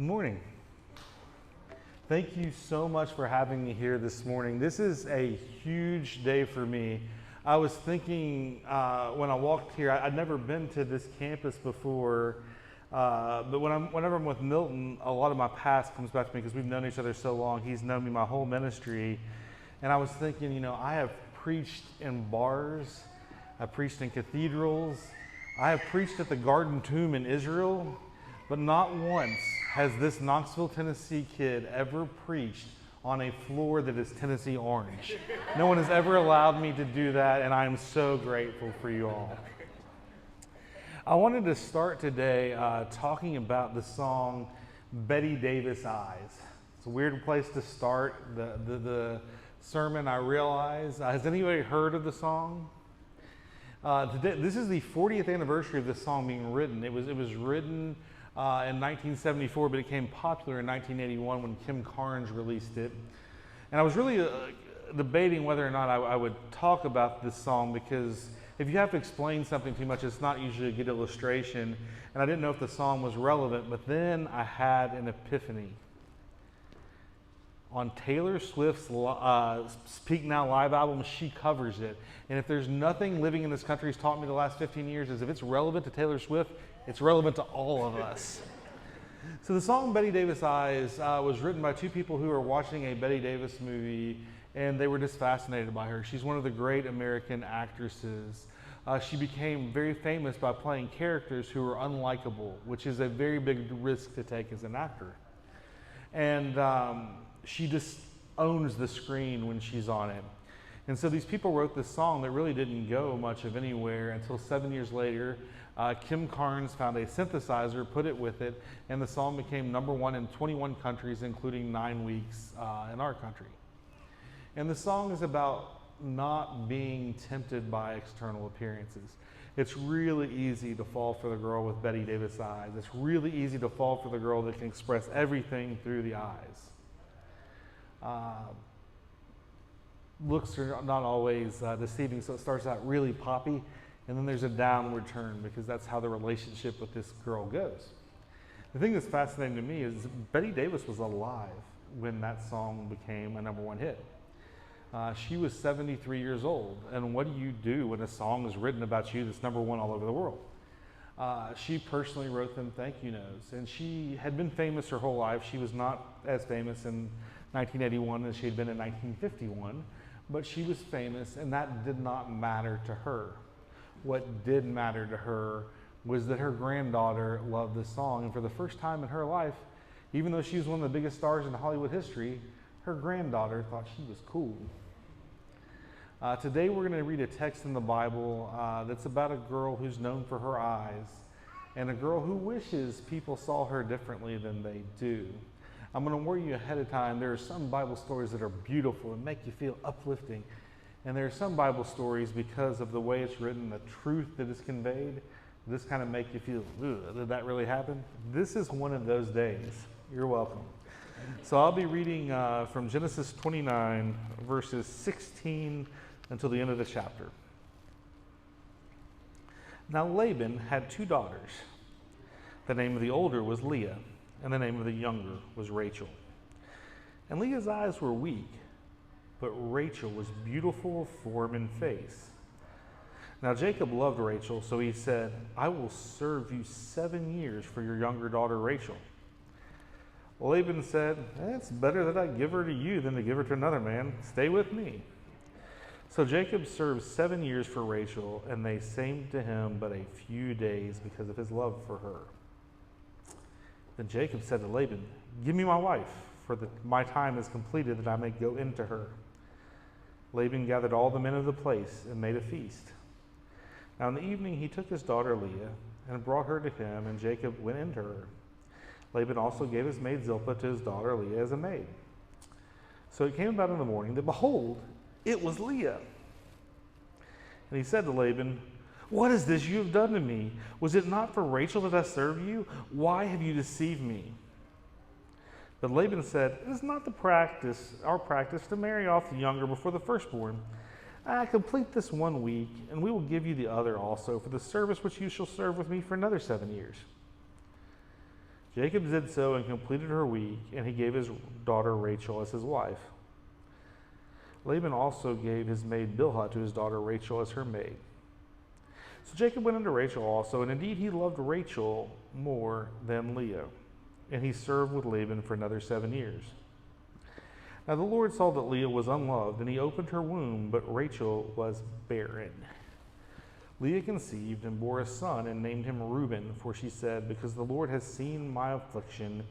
Good morning. Thank you so much for having me here this morning. This is a huge day for me. I was thinking when I walked here, I'd never been to this campus before, but whenever I'm with Milton, a lot of my past comes back to me because we've known each other so long. He's known me my whole ministry. And I was thinking, I have preached in bars, I've preached in cathedrals, I have preached at the Garden Tomb in Israel, but not once has this Knoxville, Tennessee kid ever preached on a floor that is Tennessee orange. No one has ever allowed me to do that, and I am so grateful for you all. I wanted to start today talking about the song Betty Davis Eyes. It's a weird place to start the sermon, I realize. Has anybody heard of the song? Today, this is the 40th anniversary of this song being written. It was written in 1974, but it became popular in 1981 when Kim Carnes released it. And I was really debating whether or not I would talk about this song, because if you have to explain something too much, it's not usually a good illustration. And I didn't know if the song was relevant, but then I had an epiphany. On Taylor Swift's Speak Now Live album, she covers it. And if there's nothing living in this country has taught me the last 15 years, is if it's relevant to Taylor Swift, it's relevant to all of us. So the song Betty Davis Eyes was written by two people who were watching a Betty Davis movie, and they were just fascinated by her. She's one of the great American actresses. She became very famous by playing characters who were unlikable, which is a very big risk to take as an actor. And she just owns the screen when she's on it. And so these people wrote this song that really didn't go much of anywhere until 7 years later. Kim Carnes found a synthesizer, put it with it, and the song became #1 in 21 countries, including 9 weeks in our country. And the song is about not being tempted by external appearances. It's really easy to fall for the girl with Betty Davis eyes. It's really easy to fall for the girl that can express everything through the eyes. Looks are not always deceiving, so it starts out really poppy, and then there's a downward turn because that's how the relationship with this girl goes. The thing that's fascinating to me is Betty Davis was alive when that song became a #1 hit. She was 73 years old, and what do you do when a song is written about you that's #1 all over the world? She personally wrote them thank you notes, and she had been famous her whole life. She was not as famous in 1981 as she had been in 1951, but she was famous, and that did not matter to her. What did matter to her was that her granddaughter loved this song, and for the first time in her life, even though she was one of the biggest stars in Hollywood history, her granddaughter thought she was cool. Today we're going to read a text in the Bible that's about a girl who's known for her eyes, and a girl who wishes people saw her differently than they do. I'm going to warn you ahead of time, there are some Bible stories that are beautiful and make you feel uplifting. And there are some Bible stories, because of the way it's written, the truth that is conveyed, this kind of make you feel, did that really happen? This is one of those days. You're welcome. So I'll be reading from Genesis 29, verses 16 until the end of the chapter. Now Laban had 2 daughters. The name of the older was Leah, and the name of the younger was Rachel. And Leah's eyes were weak, but Rachel was beautiful of form and face. Now Jacob loved Rachel, so he said, I will serve you 7 years for your younger daughter Rachel. Laban said, it's better that I give her to you than to give her to another man. Stay with me. So Jacob served 7 years for Rachel, and they seemed to him but a few days because of his love for her. Then Jacob said to Laban, give me my wife, for my time is completed that I may go into her. Laban gathered all the men of the place and made a feast. Now in the evening he took his daughter Leah and brought her to him, and Jacob went into her. Laban also gave his maid Zilpah to his daughter Leah as a maid. So it came about in the morning that, behold, it was Leah. And he said to Laban, what is this you have done to me? Was it not for Rachel that I served you? Why have you deceived me? But Laban said, it is not our practice to marry off the younger before the firstborn. Complete this 1 week, and we will give you the other also for the service which you shall serve with me for another 7 years. Jacob did so and completed her week, and he gave his daughter Rachel as his wife. Laban also gave his maid Bilhah to his daughter Rachel as her maid. So Jacob went unto Rachel also, and indeed he loved Rachel more than Leah, and he served with Laban for another 7 years. Now the Lord saw that Leah was unloved, and he opened her womb, but Rachel was barren. Leah conceived and bore a son and named him Reuben, for she said, because the Lord has seen my affliction,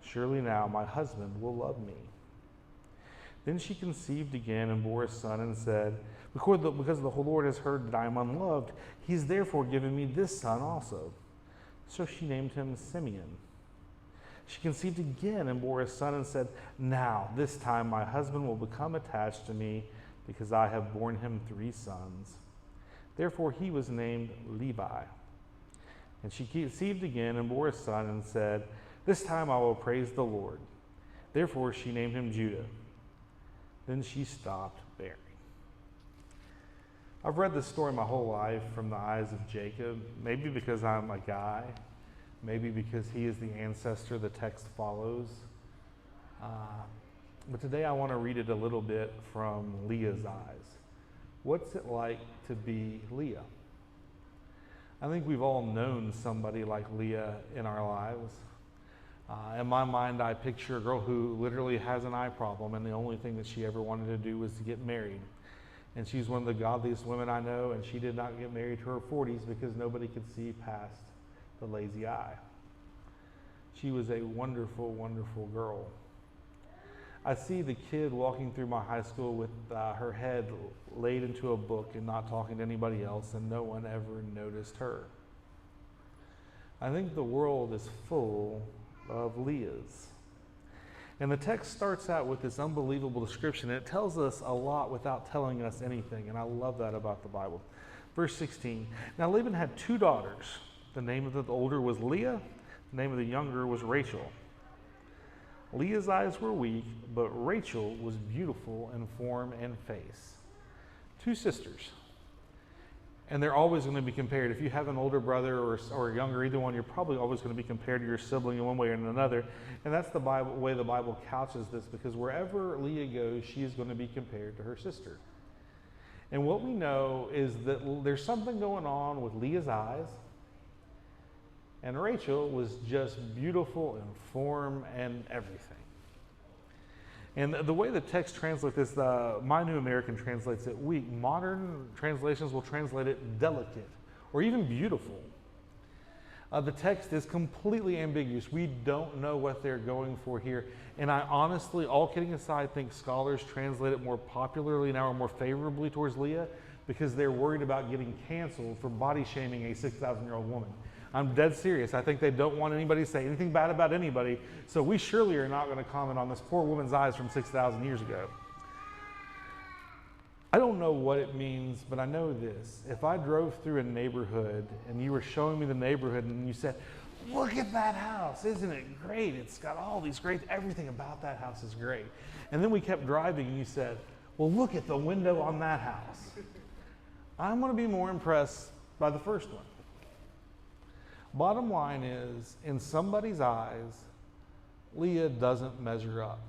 surely now my husband will love me. Then she conceived again and bore a son and said, because the Lord has heard that I am unloved, he's therefore given me this son also. So she named him Simeon. She conceived again and bore a son and said, now this time my husband will become attached to me, because I have borne him 3 sons. Therefore he was named Levi. And she conceived again and bore a son and said, this time I will praise the Lord. Therefore she named him Judah. Then she stopped bearing. I've read this story my whole life from the eyes of Jacob, maybe because I'm a guy, maybe because he is the ancestor the text follows. But today I want to read it a little bit from Leah's eyes. What's it like to be Leah? I think we've all known somebody like Leah in our lives. In my mind, I picture a girl who literally has an eye problem, and the only thing that she ever wanted to do was to get married. And she's one of the godliest women I know, and she did not get married to her 40s because nobody could see past the lazy eye. She was a wonderful, wonderful girl. I see the kid walking through my high school with her head laid into a book and not talking to anybody else, and no one ever noticed her. I think the world is full of Leahs. And the text starts out with this unbelievable description, and it tells us a lot without telling us anything, and I love that about the Bible. Verse 16, now Laban had 2 daughters. The name of the older was Leah, the name of the younger was Rachel. Leah's eyes were weak, but Rachel was beautiful in form and face. 2 sisters. And they're always going to be compared. If you have an older brother or younger, either one, you're probably always going to be compared to your sibling in one way or another. And that's the way the Bible couches this, because wherever Leah goes, she is going to be compared to her sister. And what we know is that there's something going on with Leah's eyes, and Rachel was just beautiful in form and everything. And the way the text translates this, My New American translates it weak. Modern translations will translate it delicate or even beautiful. The text is completely ambiguous. We don't know what they're going for here. And I honestly, all kidding aside, think scholars translate it more popularly now or more favorably towards Leah because they're worried about getting canceled for body shaming a 6,000-year-old woman. I'm dead serious. I think they don't want anybody to say anything bad about anybody, so we surely are not going to comment on this poor woman's eyes from 6,000 years ago. I don't know what it means, but I know this. If I drove through a neighborhood and you were showing me the neighborhood and you said, look at that house, isn't it great? It's got all these great, everything about that house is great. And then we kept driving and you said, well, look at the window on that house. I'm going to be more impressed by the first one. Bottom line is, in somebody's eyes, Leah doesn't measure up.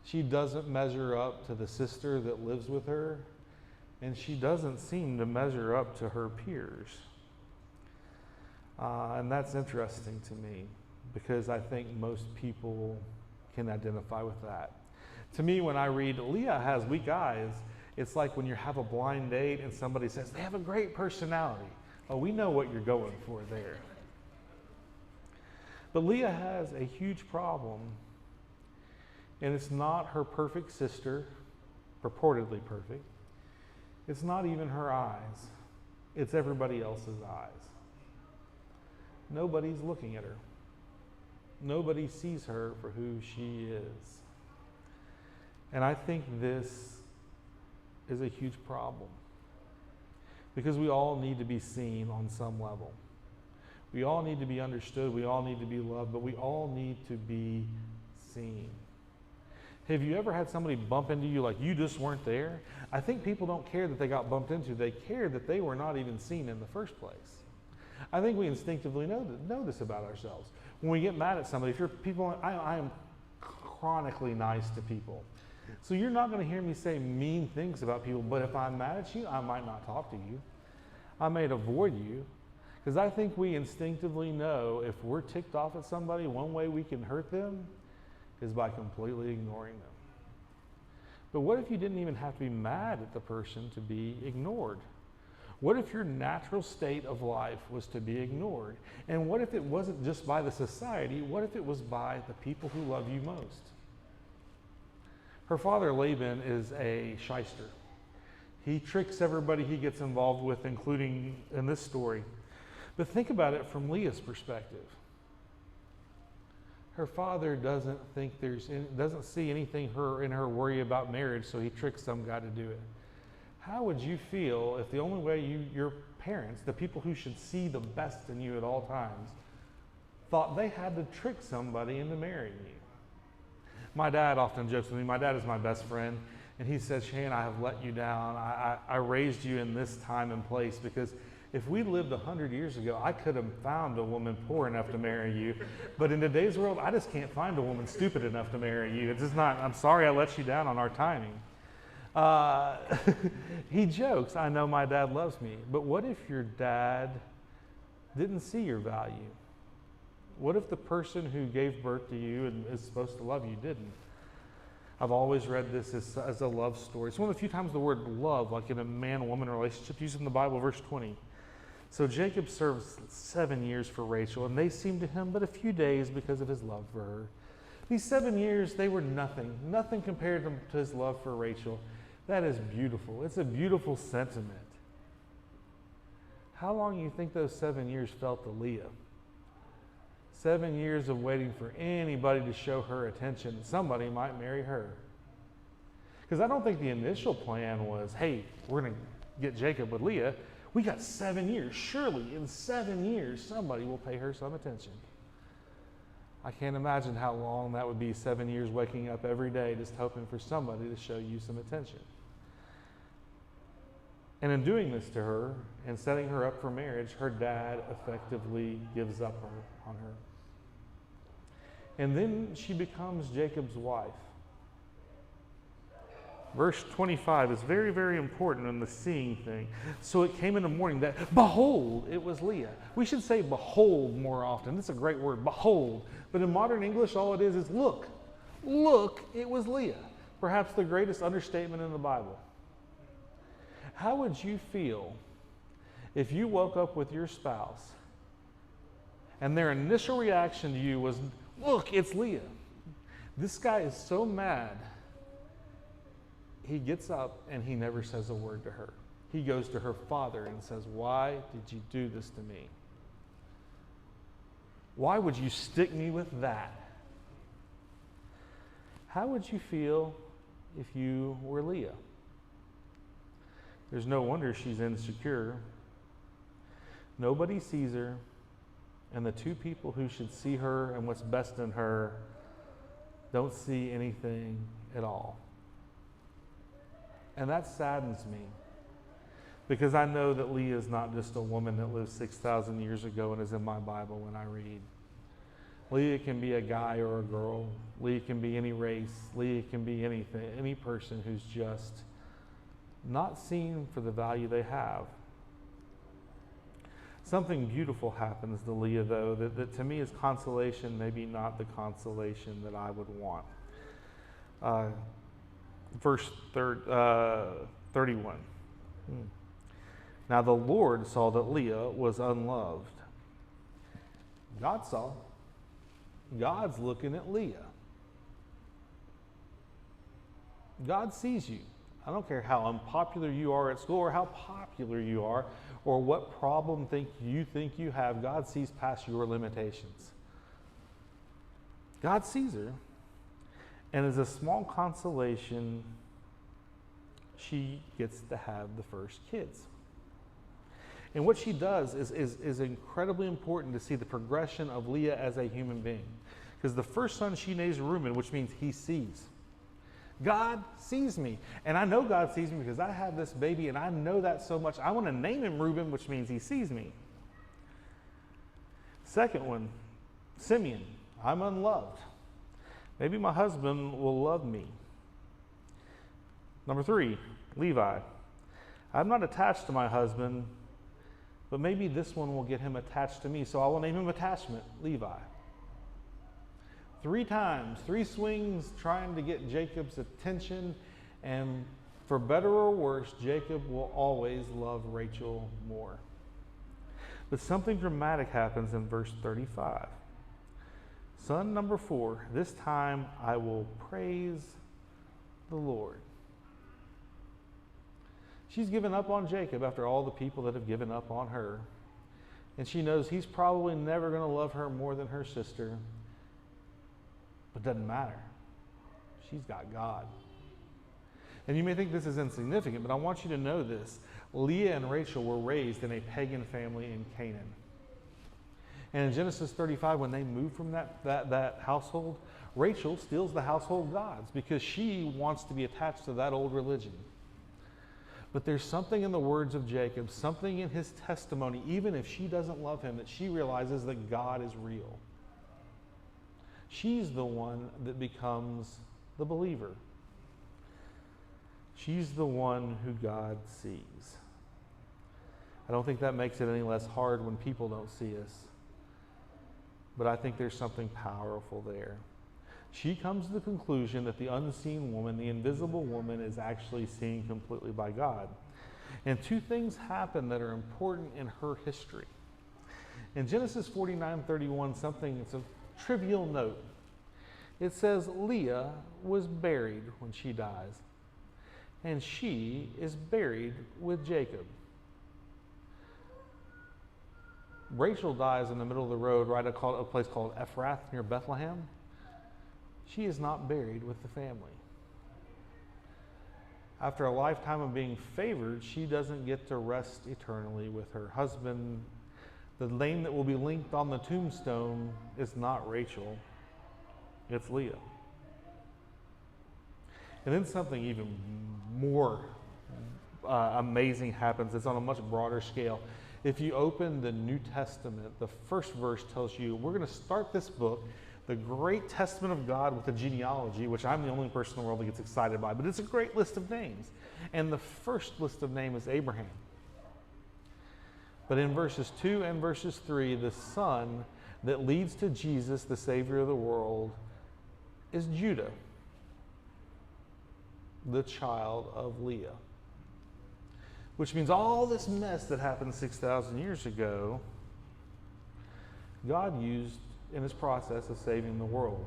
She doesn't measure up to the sister that lives with her, and she doesn't seem to measure up to her peers. And that's interesting to me, because I think most people can identify with that. To me, when I read Leah has weak eyes, it's like when you have a blind date and somebody says, they have a great personality. Oh, we know what you're going for there. But Leah has a huge problem, and it's not her perfect sister, purportedly perfect. It's not even her eyes. It's everybody else's eyes. Nobody's looking at her. Nobody sees her for who she is. And I think this is a huge problem, because we all need to be seen on some level. We all need to be understood. We all need to be loved, but we all need to be seen. Have you ever had somebody bump into you like you just weren't there? I think people don't care that they got bumped into. They care that they were not even seen in the first place. I think we instinctively know this about ourselves. When we get mad at somebody, if you're people, I am chronically nice to people. So you're not going to hear me say mean things about people, but if I'm mad at you, I might not talk to you. I may avoid you, because I think we instinctively know if we're ticked off at somebody, one way we can hurt them is by completely ignoring them. But what if you didn't even have to be mad at the person to be ignored? What if your natural state of life was to be ignored? And what if it wasn't just by the society? What if it was by the people who love you most? Her father, Laban, is a shyster. He tricks everybody he gets involved with, including in this story. But think about it from Leah's perspective. Her father doesn't see anything in her worry about marriage, so he tricks some guy to do it. How would you feel if the only way your parents, the people who should see the best in you at all times, thought they had to trick somebody into marrying you? My dad often jokes with me. My dad is my best friend, and he says, Shane, I have let you down. I raised you in this time and place because if we lived 100 years ago, I could have found a woman poor enough to marry you. But in today's world, I just can't find a woman stupid enough to marry you. It's just not, I'm sorry I let you down on our timing. He jokes, I know my dad loves me, but what if your dad didn't see your value? What if the person who gave birth to you and is supposed to love you didn't? I've always read this as a love story. It's one of the few times the word love, like in a man-woman relationship, used in the Bible, verse 20. So Jacob serves 7 years for Rachel, and they seemed to him but a few days because of his love for her. These 7 years, they were nothing compared to his love for Rachel. That is beautiful. It's a beautiful sentiment. How long do you think those 7 years felt to Leah? 7 years of waiting for anybody to show her attention. Somebody might marry her. Because I don't think the initial plan was, hey, we're going to get Jacob with Leah. We got 7 years. Surely in 7 years, somebody will pay her some attention. I can't imagine how long that would be, 7 years waking up every day just hoping for somebody to show you some attention. And in doing this to her and setting her up for marriage, her dad effectively gives up on her. And then she becomes Jacob's wife. Verse 25 is very, very important in the seeing thing. So it came in the morning that, behold, it was Leah. We should say behold more often. This is a great word, behold. But in modern English, all it is look. Look, it was Leah. Perhaps the greatest understatement in the Bible. How would you feel if you woke up with your spouse and their initial reaction to you was, look, it's Leah. This guy is so mad, he gets up and he never says a word to her. He goes to her father and says, why did you do this to me? Why would you stick me with that? How would you feel if you were Leah? There's no wonder she's insecure. Nobody sees her, and the two people who should see her and what's best in her don't see anything at all. And that saddens me, because I know that Leah is not just a woman that lived 6,000 years ago and is in my Bible when I read. Leah can be a guy or a girl. Leah can be any race. Leah can be anything, any person who's just not seen for the value they have. Something beautiful happens to Leah, though, that to me is consolation, maybe not the consolation that I would want. Verse 31. Now the Lord saw that Leah was unloved. God saw. God's looking at Leah. God sees you. I don't care how unpopular you are at school or how popular you are or what problem you think you have. God sees past your limitations. God sees her. And as a small consolation, she gets to have the first kids. And what she does is incredibly important to see the progression of Leah as a human being. Because the first son she names Reuben, which means he sees. God sees me. And I know God sees me because I have this baby and I know that so much. I want to name him Reuben, which means he sees me. Second one, Simeon, I'm unloved. Maybe my husband will love me. Number 3, Levi, I'm not attached to my husband, but maybe this one will get him attached to me, so I will name him attachment, Levi. 3 times, 3 swings trying to get Jacob's attention, and for better or worse, Jacob will always love Rachel more. But something dramatic happens in verse 35. Son number 4, this time I will praise the Lord. She's given up on Jacob after all the people that have given up on her. And she knows he's probably never going to love her more than her sister. But it doesn't matter. She's got God. And you may think this is insignificant, but I want you to know this. Leah and Rachel were raised in a pagan family in Canaan. And in Genesis 35, when they move from that household, Rachel steals the household gods because she wants to be attached to that old religion. But there's something in the words of Jacob, something in his testimony, even if she doesn't love him, that she realizes that God is real. She's the one that becomes the believer. She's the one who God sees. I don't think that makes it any less hard when people don't see us. But I think there's something powerful there. She comes to the conclusion that the unseen woman, the invisible woman, is actually seen completely by God. And 2 things happen that are important in her history. In Genesis 49:31, it's a trivial note. It says Leah was buried when she dies, and she is buried with Jacob. Rachel dies in the middle of the road right at a place called Ephrath near Bethlehem. She is not buried with the family. After a lifetime of being favored, she doesn't get to rest eternally with her husband. The name that will be linked on the tombstone is not Rachel, it's Leah. And then something even more amazing happens. It's on a much broader scale. If you open the New Testament, the first verse tells you, we're going to start this book, the great testament of God, with a genealogy, which I'm the only person in the world that gets excited by, but it's a great list of names. And the first list of names is Abraham. But in verses 2 and verses 3, the son that leads to Jesus, the Savior of the world, is Judah, the child of Leah. Which means all this mess that happened 6,000 years ago, God used in his process of saving the world.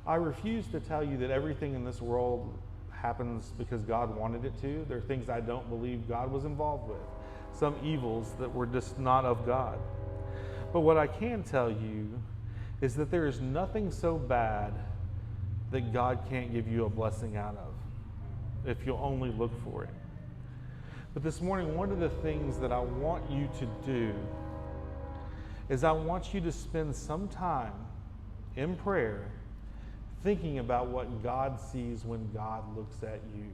I refuse to tell you that everything in this world happens because God wanted it to. There are things I don't believe God was involved with. Some evils that were just not of God. But what I can tell you is that there is nothing so bad that God can't give you a blessing out of, if you'll only look for it. But this morning, one of the things that I want you to do is I want you to spend some time in prayer thinking about what God sees when God looks at you.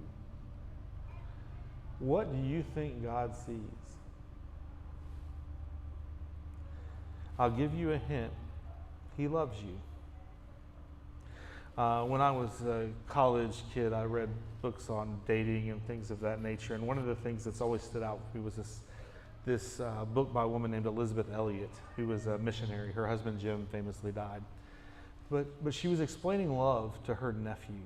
What do you think God sees? I'll give you a hint. He loves you. When I was a college kid, I read books on dating and things of that nature. And one of the things that's always stood out with me was this book by a woman named Elizabeth Elliot, who was a missionary. Her husband, Jim, famously died. But she was explaining love to her nephew.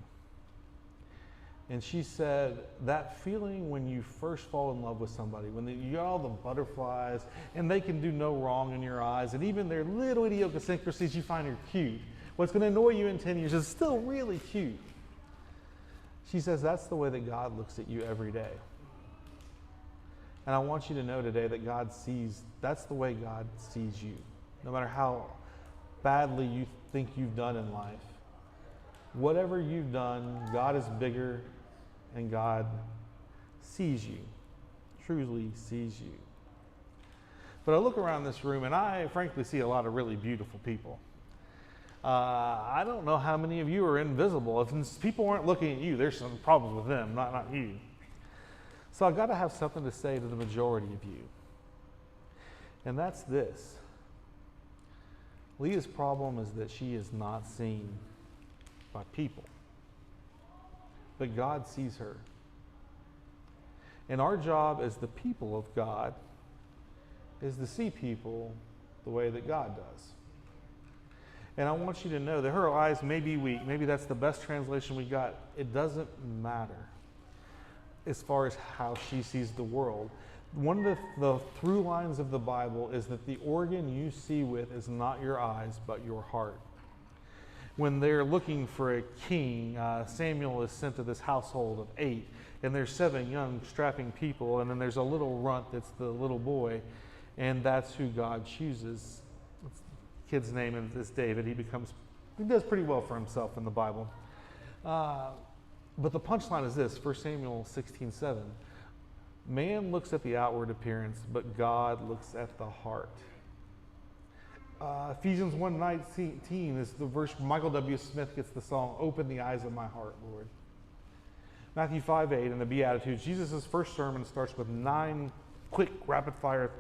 And she said, that feeling when you first fall in love with somebody, when you get all the butterflies, and they can do no wrong in your eyes, and even their little idiosyncrasies you find are cute. What's going to annoy you in 10 years is still really cute. She says that's the way that God looks at you every day. And I want you to know today that that's the way God sees you. No matter how badly you think you've done in life, whatever you've done, God is bigger and God sees you, truly sees you. But I look around this room and I frankly see a lot of really beautiful people. I don't know how many of you are invisible. If people aren't looking at you, there's some problems with them, not you. So I've got to have something to say to the majority of you. And that's this. Leah's problem is that she is not seen by people, but God sees her. And our job as the people of God is to see people the way that God does. And I want you to know that her eyes may be weak. Maybe that's the best translation we got. It doesn't matter as far as how she sees the world. One of the through lines of the Bible is that the organ you see with is not your eyes, but your heart. When they're looking for a king, Samuel is sent to this household of 8, and there's 7 young, strapping people, and then there's a little runt that's the little boy, and that's who God chooses. The kid's name is David. He does pretty well for himself in the Bible. But the punchline is this, 1 Samuel 16:7. Man looks at the outward appearance, but God looks at the heart. Ephesians 1:19 is the verse Michael W. Smith gets the song, "Open the eyes of my heart, Lord." Matthew 5:8 in the Beatitudes, Jesus' first sermon starts with 9 quick, rapid-fire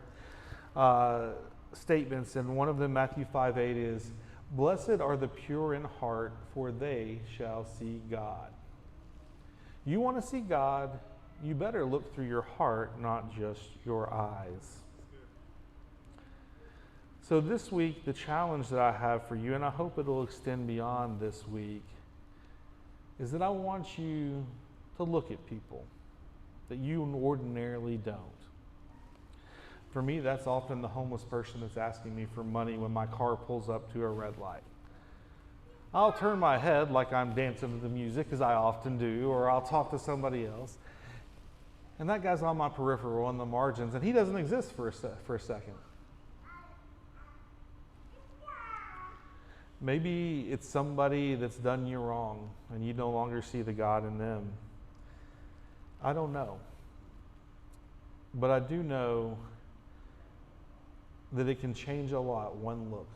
statements, and one of them, Matthew 5:8, is, "Blessed are the pure in heart, for they shall see God." You want to see God, you better look through your heart, not just your eyes. So this week, the challenge that I have for you, and I hope it'll extend beyond this week, is that I want you to look at people that you ordinarily don't. For me, that's often the homeless person that's asking me for money when my car pulls up to a red light. I'll turn my head like I'm dancing to the music, as I often do, or I'll talk to somebody else. And that guy's on my peripheral, on the margins, and he doesn't exist for a second. Maybe it's somebody that's done you wrong, and you no longer see the God in them. I don't know. But I do know that it can change a lot, one look.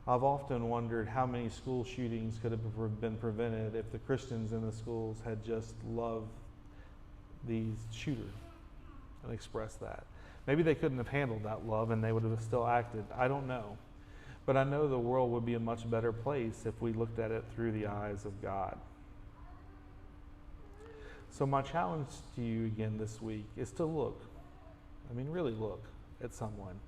I've often wondered how many school shootings could have been prevented if the Christians in the schools had just loved the shooter and expressed that. Maybe they couldn't have handled that love and they would have still acted. I don't know. But I know the world would be a much better place if we looked at it through the eyes of God. So my challenge to you again this week is to look. I mean, really look at someone.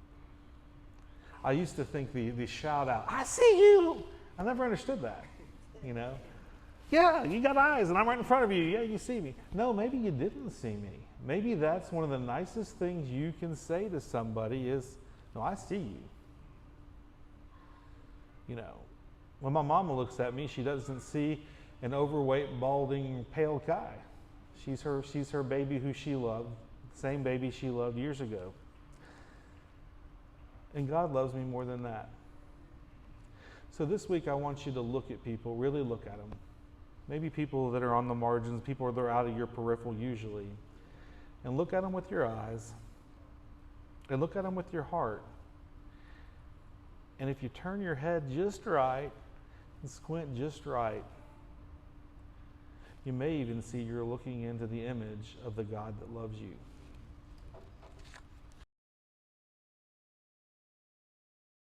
I used to think the shout out, "I see you." I never understood that, you know. Yeah, you got eyes and I'm right in front of you. Yeah, you see me. No, maybe you didn't see me. Maybe that's one of the nicest things you can say to somebody is, "No, I see you." You know, when my mama looks at me, she doesn't see an overweight, balding, pale guy. She's her baby who she loved, the same baby she loved years ago. And God loves me more than that. So this week I want you to look at people, really look at them. Maybe people that are on the margins, people that are out of your peripheral usually. And look at them with your eyes. And look at them with your heart. And if you turn your head just right and squint just right, you may even see you're looking into the image of the God that loves you.